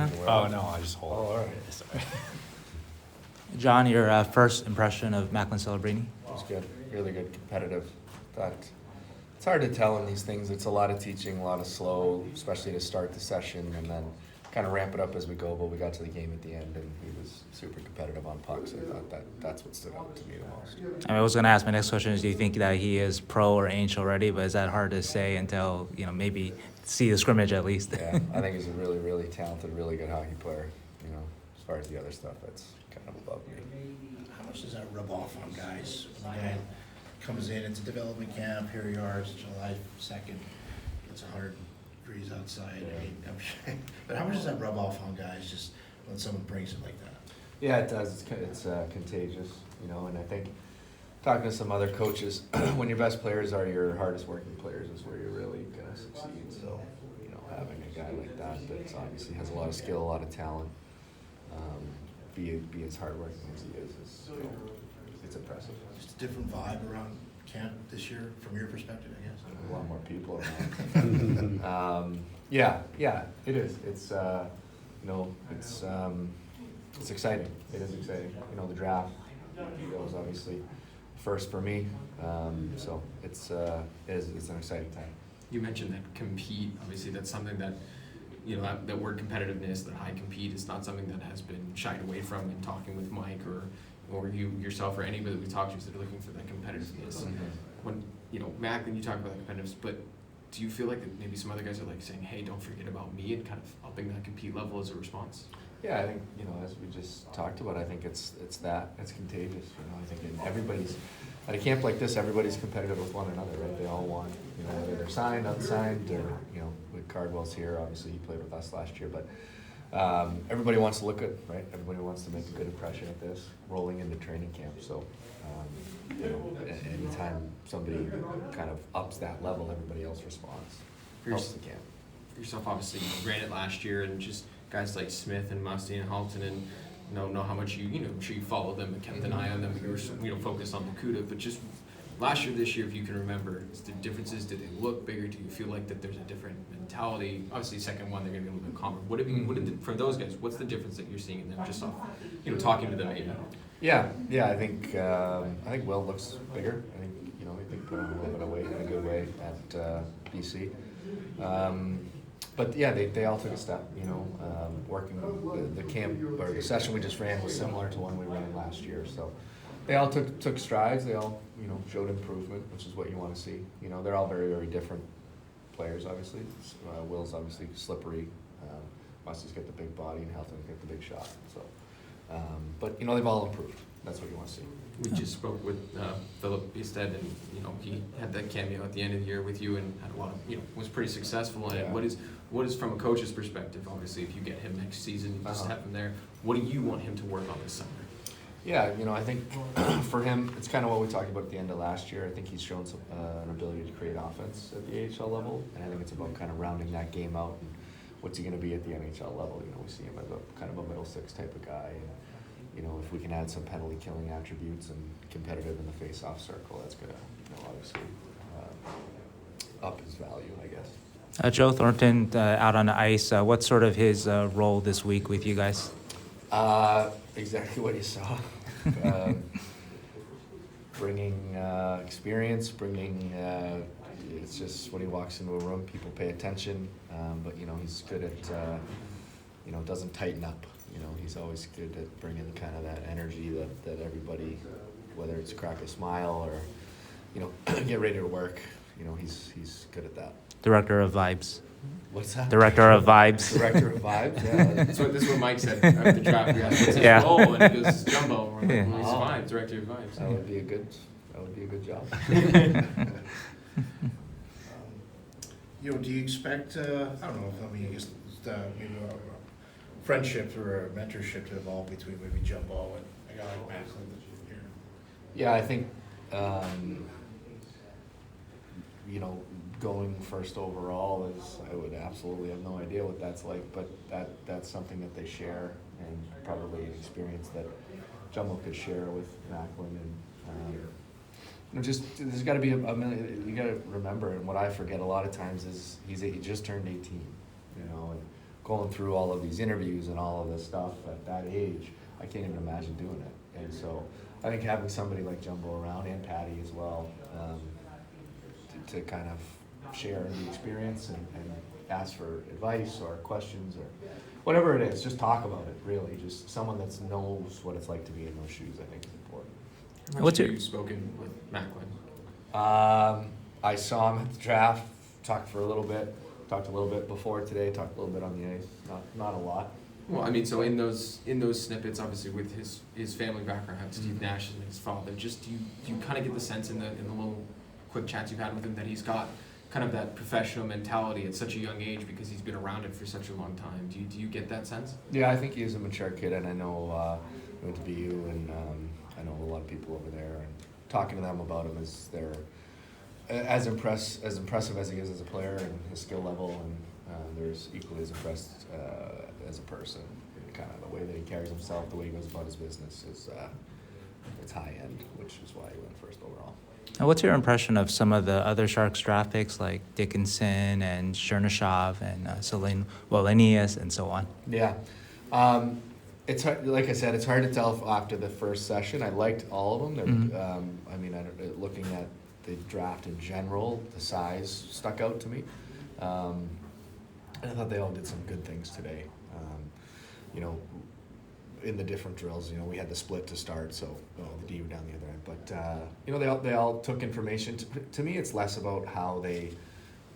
huh? Oh, no, I just hold. Oh, all right. Sorry. John, your first impression of Macklin Celebrini? It was good, really good, competitive. Thought it's hard to tell in these things. It's a lot of teaching, a lot of slow, especially to start the session, and then kind of ramp it up as we go. But we got to the game at the end, and he was super competitive on pucks. I thought that's what stood out to me the most. I was going to ask my next question is, do you think that he is pro or ain't already? But is that hard to say until, maybe see the scrimmage at least? Yeah, I think he's a really, really talented, really good hockey player. As far as the other stuff, that's kind of above me. How much does that rub off on guys? When a guy comes in, it's a development camp, here you are, it's July 2nd, it's 100 degrees outside. Yeah. I mean, but how much does that rub off on guys just when someone brings it like that? Yeah, it does. It's contagious, and I think talking to some other coaches, when your best players are your hardest working players is where you're really going to succeed. So, having a guy like that obviously has a lot of skill, a lot of talent, be as hardworking as he is it's impressive. Just a different vibe around camp this year from your perspective, I guess. A lot more people around. Yeah, it is. It's it's exciting. It is exciting. The draft was obviously first for me, so it's an exciting time. You mentioned that compete. Obviously, that's something that, that word competitiveness, that high compete, is not something that has been shied away from in talking with Mike or you yourself or anybody that we talk to, is they're looking for that competitiveness. Mm-hmm. When, Macklin, you talk about that competitiveness, but do you feel like that maybe some other guys are like saying, hey, don't forget about me, and kind of upping that compete level as a response? Yeah, I think, as we just talked about, I think it's contagious. I think at a camp like this, everybody's competitive with one another, right? They all want, whether they're signed, unsigned, or, with Cardwell's here, obviously he played with us last year, but everybody wants to look good, right? Everybody wants to make a good impression at this, rolling into training camp. So, anytime somebody kind of ups that level, everybody else responds. Helps the camp. Yourself, obviously, you ran it last year, and just guys like Smith and Musty and Halton, and know how much I'm sure you followed them and kept an eye on them. You were focused on Barracuda, but just last year, this year, if you can remember, is the differences? Did they look bigger? Do you feel like that there's a different mentality? Obviously, second one, they're going to be a little bit calmer. For those guys, what's the difference that you're seeing in them, just off, talking to them maybe? Yeah. I think Will looks bigger. I think put on a little bit of weight in a good way at BC. But yeah, they all took a step. Working the camp or the session we just ran was similar to one we ran last year. So they all took strides. They all showed improvement, which is what you want to see. They're all very, very different players. Obviously, Will's obviously slippery. Musty's got the big body, and Halton's got the big shot. So, but they've all improved. That's what you want to see. We just spoke with Philip Biested, and he had that cameo at the end of the year with you, and had a lot of was pretty successful. And Yeah. what is from a coach's perspective? Obviously, if you get him next season, you just have him there. What do you want him to work on this summer? Yeah, I think for him, it's kind of what we talked about at the end of last year. I think he's shown an ability to create offense at the AHL level, and I think it's about kind of rounding that game out. And what's he going to be at the NHL level? We see him as a kind of a middle six type of guy. And, if we can add some penalty killing attributes and competitive in the face-off circle, that's going to, obviously up his value, I guess. Joe Thornton out on the ice. What's sort of his role this week with you guys? Exactly what you saw. Bringing experience, it's just when he walks into a room, people pay attention, but he's good at, doesn't tighten up. He's always good at bringing kind of that energy that everybody, whether it's crack a smile or, get ready to work, he's good at that. Director of Vibes. What's that? Director of Vibes. Director of Vibes, yeah. This is what Mike said after the draft. What's his role? And he goes, it's Jumbo. We're like, well, he's fine, Director of Vibes. That would be a good job. Do you expect, I don't know, I guess, maybe a friendship or a mentorship to evolve between maybe Jumbo and a guy like Macklin here? Yeah, I think, going first overall I would absolutely have no idea what that's like, but that's something that they share, and probably an experience that Jumbo could share with Macklin. And there's got to be a million. You got to remember, and what I forget a lot of times is he just turned 18, and going through all of these interviews and all of this stuff at that age, I can't even imagine doing it. And so I think having somebody like Jumbo around and Patty as well, to kind of share the experience and ask for advice or questions or whatever it is, just talk about it, really. Just someone that knows what it's like to be in those shoes, I think is important. How much What's have your- you spoken with Macklin? I saw him at the draft, talked a little bit before today, talked a little bit on the ice, not a lot. Well, I mean, so in those snippets, obviously with his family background, had Steve Nash and his father, just do you kind of get the sense in the little quick chats you've had with him that he's got kind of that professional mentality at such a young age because he's been around it for such a long time. Do you get that sense? Yeah, I think he's a mature kid, and I know I went to BU, and I know a lot of people over there, and talking to them about him is they're as impressive as he is as a player and his skill level, and there's equally as impressed as a person. And kind of the way that he carries himself, the way he goes about his business is it's high end, which is why he went first overall. And what's your impression of some of the other Sharks draft picks like Dickinson and Chernyshov and Celine Wallenius and so on? Yeah. It's hard, like I said, it's hard to tell after the first session. I liked all of them. I mean, looking at the draft in general, the size stuck out to me. And I thought they all did some good things today. You know, in the different drills, you know, we had the split to start, so the D were down the other end. But you know, they all took information. To me, it's less about how they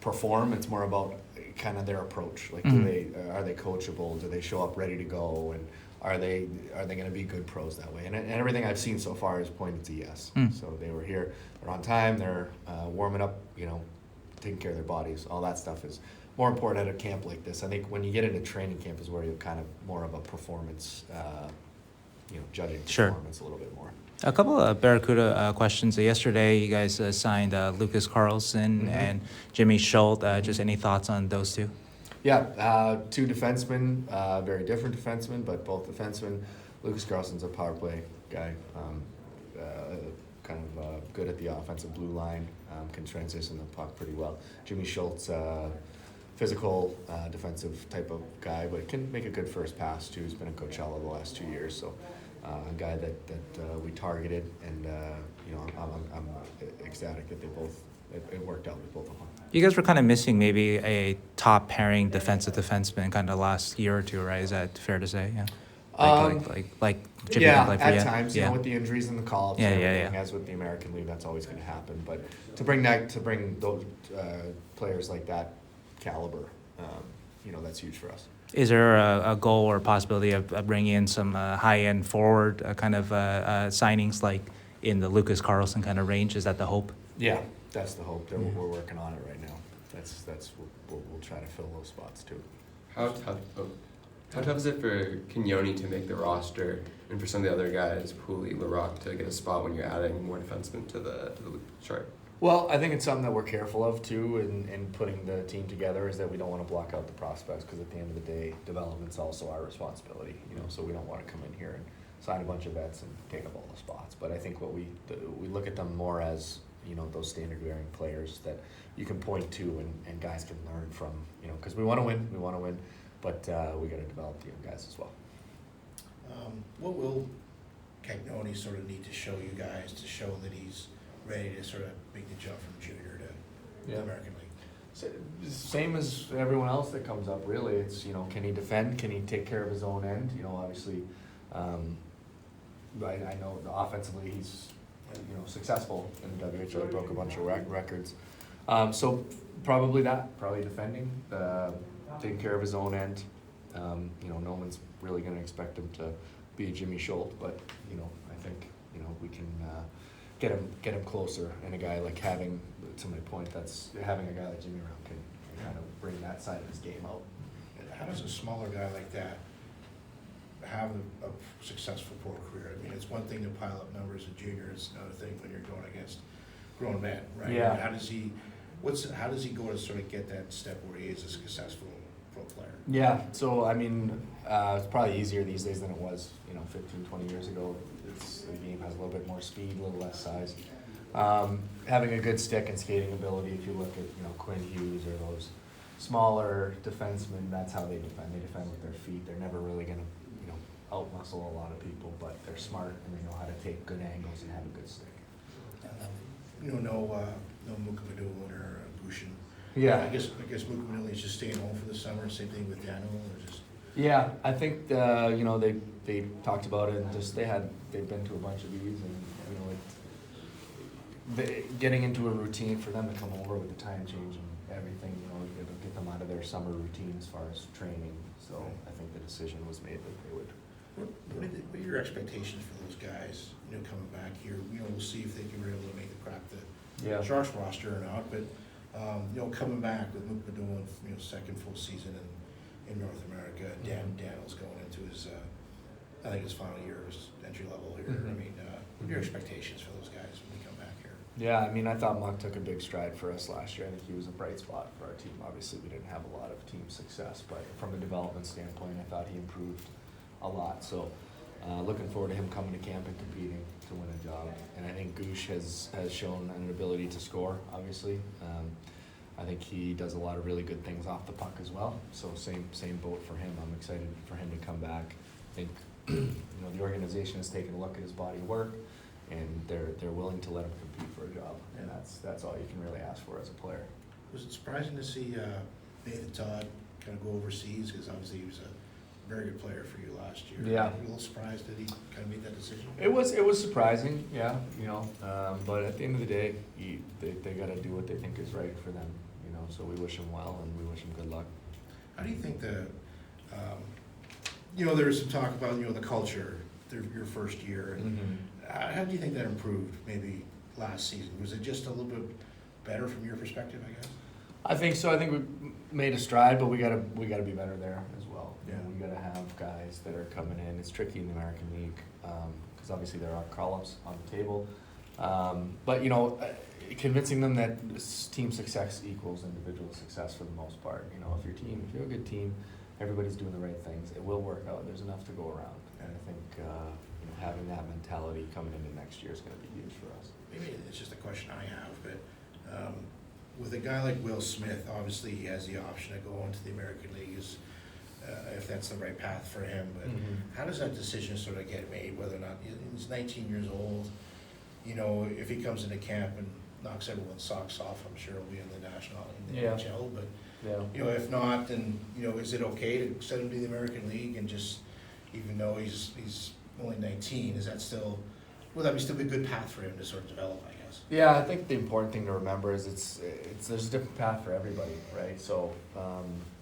perform. It's more about kind of their approach. Like, are they coachable? Do they show up ready to go? And are they going to be good pros that way? And everything I've seen so far has pointed to yes. So they were here. They're on time. They're warming up. You know, taking care of their bodies. All that stuff is more important at a camp like this. I think when you get into training camp is where you're kind of more of a performance, you know, judging performance a little bit more. A couple of Barracuda questions. Yesterday, you guys signed Lucas Carlson and Jimmy Schultz. Just any thoughts on those two? Yeah, two defensemen, very different defensemen, but both defensemen. Lucas Carlson's a power play guy, kind of good at the offensive blue line, can transition the puck pretty well. Jimmy Schultz, physical, defensive type of guy, but can make a good first pass too. He's been at Coachella the last 2 years, so a guy that we targeted, and you know, I'm ecstatic that it worked out with both of them. You guys were kind of missing maybe a top pairing defenseman kind of last year or two, right? Is that fair to say? Yeah. Like Jimmy yeah, can play for at you? times, you Yeah. know, with the injuries in the call-ups Yeah, and yeah, everything, yeah. as with the American League, that's always going to happen. But to bring those players like that caliber, you know, that's huge for us. Is there a goal or possibility of bringing in some high-end forward kind of signings like in the Lucas Carlson kind of range? Is that the hope? Yeah, that's the hope. We're working on it right now. That's we'll try to fill those spots too. How tough is it for Kenyoni to make the roster, and for some of the other guys, Pooley, Larocque, to get a spot when you're adding more defensemen to the chart? Well, I think it's something that we're careful of too in putting the team together, is that we don't want to block out the prospects, because at the end of the day, development's also our responsibility. You know, so we don't want to come in here and sign a bunch of vets and take up all the spots. But I think what we look at them more as, you know, those standard bearing players that you can point to and guys can learn from. You know, because we want to win, but we got to develop the young guys as well. What will Cagnoni sort of need to show you guys to show that he's ready to sort of make the jump from junior to the American League? Same as everyone else that comes up, really. It's, you know, can he defend? Can he take care of his own end? You know, obviously, I know offensively he's, you know, successful in the WHL. He broke a bunch of records. So probably defending, taking care of his own end. You know, no one's really going to expect him to be a Jimmy Schultz, but, you know, I think, you know, we can get him closer, and a guy like having, to my point, that's having a guy like Jimmy around can kind of bring that side of his game out. How does a smaller guy like that have a successful pro career? I mean, it's one thing to pile up numbers at junior, it's another thing when you're going against grown men, right? Yeah. How does he go to sort of get that step where he is a successful pro player? Yeah, so I mean, it's probably easier these days than it was, you know, 15, 20 years ago. The game has a little bit more speed, a little less size. Having a good stick and skating ability, if you look at, you know, Quinn Hughes or those smaller defensemen, that's how they defend. They defend with their feet. They're never really gonna, you know, outmuscle a lot of people, but they're smart and they know how to take good angles and have a good stick. You know, no Mukamadulin or Bushin. Yeah. I guess Mukamadulin is just staying home for the summer, same thing with Daniel, or just. Yeah, I think, you know, they talked about it and just, they've been to a bunch of these and, you know, getting into a routine for them to come over with the time change and everything, you know, it'll get them out of their summer routine as far as training. So I think the decision was made that they would. What are your expectations for those guys, you know, coming back here? You know, we'll see if they can be able to make the crack the Sharks roster or not, but, you know, coming back with Luke Madulin, you know, second full season in North America, Daniel's going into his, I think his final year, his entry level here. I mean, what are your expectations for those guys when they come back here? Yeah, I mean, I thought Muck took a big stride for us last year. I think he was a bright spot for our team. Obviously, we didn't have a lot of team success, but from a development standpoint, I thought he improved a lot. So, looking forward to him coming to camp and competing to win a job. And I think Goosh has shown an ability to score, obviously. I think he does a lot of really good things off the puck as well. So same boat for him. I'm excited for him to come back. I think you know, the organization has taken a look at his body of work, and they're willing to let him compete for a job. And that's all you can really ask for as a player. Was it surprising to see Nathan Todd kind of go overseas? Because obviously he was a very good player for you last year. Yeah. Were you a little surprised that he kind of made that decision? It was surprising, yeah, you know, but at the end of the day, they got to do what they think is right for them, you know. So we wish him well and we wish him good luck. How do you think you know, there was some talk about, you know, the culture, your first year, and how do you think that improved maybe last season? Was it just a little bit better from your perspective, I guess? I think so. I think we made a stride, but we gotta be better there as well. You know, we gotta have guys that are coming in. It's tricky in the American League because obviously there are call-ups on the table, but you know, convincing them that team success equals individual success for the most part. You know, if you're a good team, everybody's doing the right things, it will work out. There's enough to go around, and I think you know, having that mentality coming into next year is going to be huge for us. Maybe it's just a question I have, but with a guy like Will Smith, obviously he has the option to go into the American League if that's the right path for him. But how does that decision sort of get made, whether or not he's 19 years old? You know, if he comes into camp and knocks everyone's socks off, I'm sure he'll be in the NHL. But you know, if not, then you know, is it okay to send him to the American League and just, even though he's only 19, is that still, would that be still be a good path for him to sort of develop, I guess? Yeah, I think the important thing to remember is there's a different path for everybody, right? So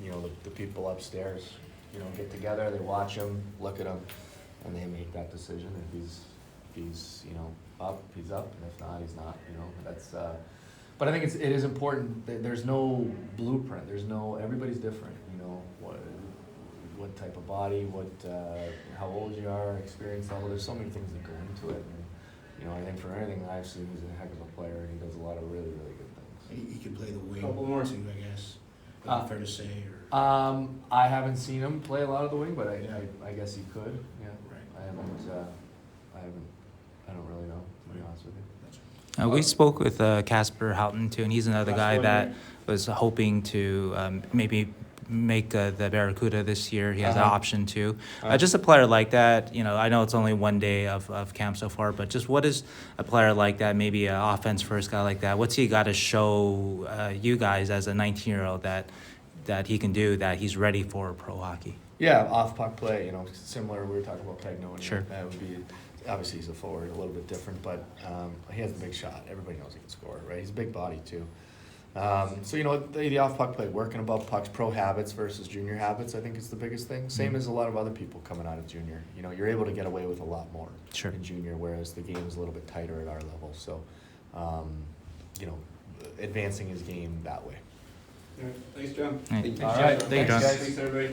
you know, the people upstairs, you know, get together, they watch him, look at him, and they make that decision. If he's you know up, he's up, and if not, he's not. You know, that's. But I think it is important. There's no blueprint. Everybody's different. You know, what type of body, how old you are, experience level. There's so many things that go into it. And, you know, I think from everything I've seen, he's a heck of a player, and he does a lot of really, really good things. He can play the wing Couple more. too, I guess. Is it fair to say? Or? I haven't seen him play a lot of the wing, but I guess he could. Yeah. Right. I don't really know, to be honest with you. We spoke with Casper Houghton too, and he's another guy that was hoping to maybe make the Barracuda this year. He has an option too. Just a player like that, you know, I know it's only one day of camp so far, but just what is a player like that, maybe an offense first guy like that, what's he got to show you guys as a 19-year-old that he can do, that he's ready for pro hockey? Yeah, off puck play, you know, similar, we were talking about Pagnoni. Sure. That would be, obviously he's a forward, a little bit different, but he has the big shot. Everybody knows he can score, right? He's a big body too. So, you know, the off puck play, working above pucks, pro habits versus junior habits, I think is the biggest thing. Same as a lot of other people coming out of junior. You know, you're able to get away with a lot more in junior, whereas the game is a little bit tighter at our level. So, you know, advancing his game that way. All right. Thanks, John. All right. All right. Thank you, John. Thanks, everybody.